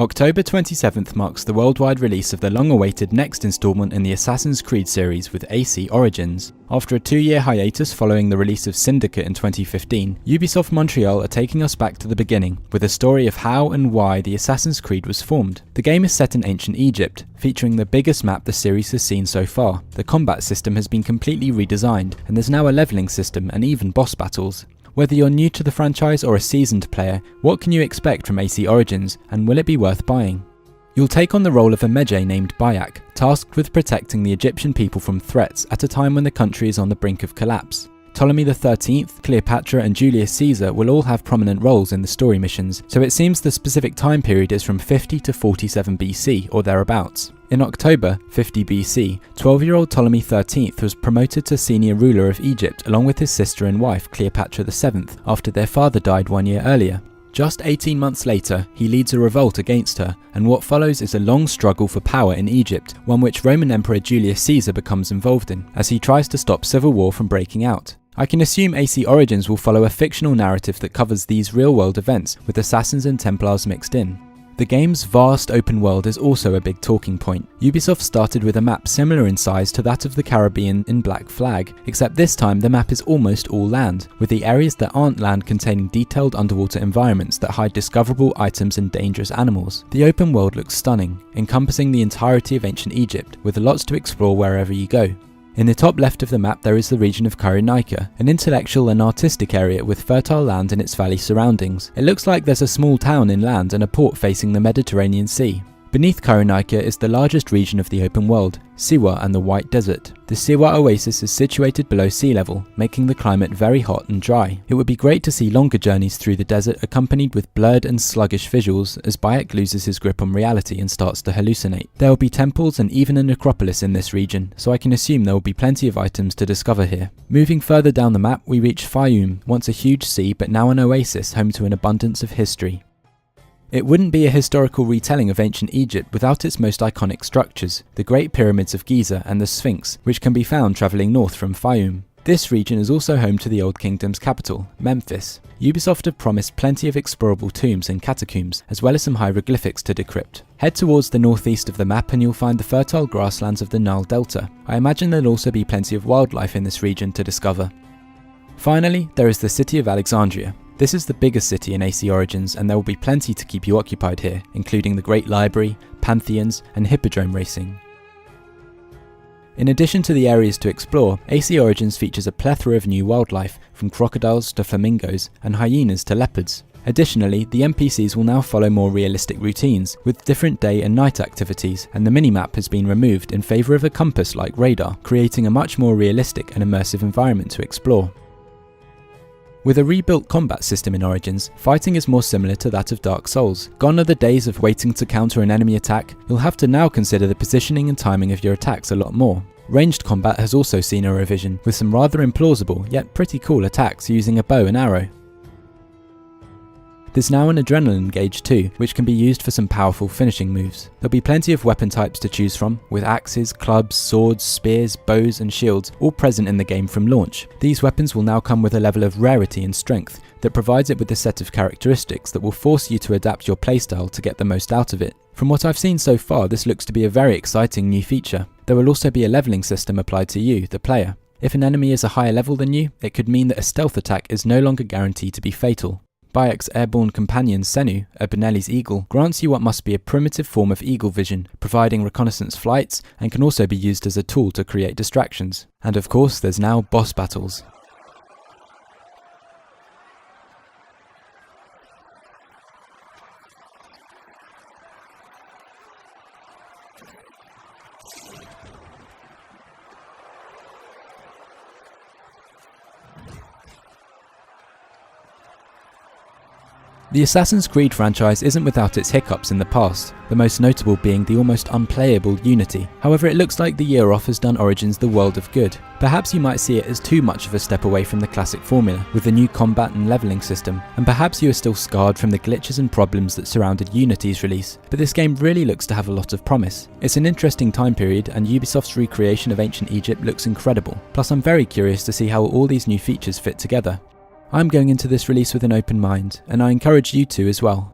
October 27th marks the worldwide release of the long-awaited next installment in the Assassin's Creed series with AC Origins. After a 2-year hiatus following the release of Syndicate in 2015, Ubisoft Montreal are taking us back to the beginning, with a story of how and why the Assassin's Creed was formed. The game is set in ancient Egypt, featuring the biggest map the series has seen so far. The combat system has been completely redesigned, and there's now a leveling system and even boss battles. Whether you're new to the franchise or a seasoned player, what can you expect from AC Origins, and will it be worth buying? You'll take on the role of a Medjay named Bayek, tasked with protecting the Egyptian people from threats at a time when the country is on the brink of collapse. Ptolemy XIII, Cleopatra and Julius Caesar will all have prominent roles in the story missions, so it seems the specific time period is from 50 to 47 BC or thereabouts. In October 50 BC, 12-year-old Ptolemy XIII was promoted to senior ruler of Egypt along with his sister and wife Cleopatra VII after their father died 1 year earlier. Just 18 months later, he leads a revolt against her, and what follows is a long struggle for power in Egypt, one which Roman Emperor Julius Caesar becomes involved in, as he tries to stop civil war from breaking out. I can assume AC Origins will follow a fictional narrative that covers these real-world events, with assassins and Templars mixed in. The game's vast open world is also a big talking point. Ubisoft started with a map similar in size to that of the Caribbean in Black Flag, except this time the map is almost all land, with the areas that aren't land containing detailed underwater environments that hide discoverable items and dangerous animals. The open world looks stunning, encompassing the entirety of ancient Egypt, with lots to explore wherever you go. In the top left of the map there is the region of Cyrenaica, an intellectual and artistic area with fertile land in its valley surroundings. It looks like there's a small town inland and a port facing the Mediterranean Sea. Beneath Cyrenaica is the largest region of the open world, Siwa and the White Desert. The Siwa oasis is situated below sea level, making the climate very hot and dry. It would be great to see longer journeys through the desert accompanied with blurred and sluggish visuals as Bayek loses his grip on reality and starts to hallucinate. There will be temples and even a necropolis in this region, so I can assume there will be plenty of items to discover here. Moving further down the map we reach Fayum, once a huge sea but now an oasis home to an abundance of history. It wouldn't be a historical retelling of ancient Egypt without its most iconic structures, the Great Pyramids of Giza and the Sphinx, which can be found travelling north from Fayum. This region is also home to the Old Kingdom's capital, Memphis. Ubisoft have promised plenty of explorable tombs and catacombs, as well as some hieroglyphics to decrypt. Head towards the northeast of the map and you'll find the fertile grasslands of the Nile Delta. I imagine there'll also be plenty of wildlife in this region to discover. Finally, there is the city of Alexandria. This is the biggest city in AC Origins and there will be plenty to keep you occupied here, including the Great Library, Pantheons and Hippodrome racing. In addition to the areas to explore, AC Origins features a plethora of new wildlife, from crocodiles to flamingos and hyenas to leopards. Additionally, the NPCs will now follow more realistic routines, with different day and night activities, and the minimap has been removed in favour of a compass-like radar, creating a much more realistic and immersive environment to explore. With a rebuilt combat system in Origins, fighting is more similar to that of Dark Souls. Gone are the days of waiting to counter an enemy attack, you'll have to now consider the positioning and timing of your attacks a lot more. Ranged combat has also seen a revision, with some rather implausible yet pretty cool attacks using a bow and arrow. There's now an adrenaline gauge too, which can be used for some powerful finishing moves. There'll be plenty of weapon types to choose from, with axes, clubs, swords, spears, bows and shields all present in the game from launch. These weapons will now come with a level of rarity and strength that provides it with a set of characteristics that will force you to adapt your playstyle to get the most out of it. From what I've seen so far, this looks to be a very exciting new feature. There will also be a leveling system applied to you, the player. If an enemy is a higher level than you, it could mean that a stealth attack is no longer guaranteed to be fatal. Bayek's airborne companion Senu, a Benelli's eagle, grants you what must be a primitive form of eagle vision, providing reconnaissance flights and can also be used as a tool to create distractions. And of course there's now boss battles. The Assassin's Creed franchise isn't without its hiccups in the past, the most notable being the almost unplayable Unity. However, it looks like the year off has done Origins the world of good. Perhaps you might see it as too much of a step away from the classic formula, with the new combat and leveling system, and perhaps you are still scarred from the glitches and problems that surrounded Unity's release, but this game really looks to have a lot of promise. It's an interesting time period and Ubisoft's recreation of ancient Egypt looks incredible, plus I'm very curious to see how all these new features fit together. I'm going into this release with an open mind, and I encourage you to as well.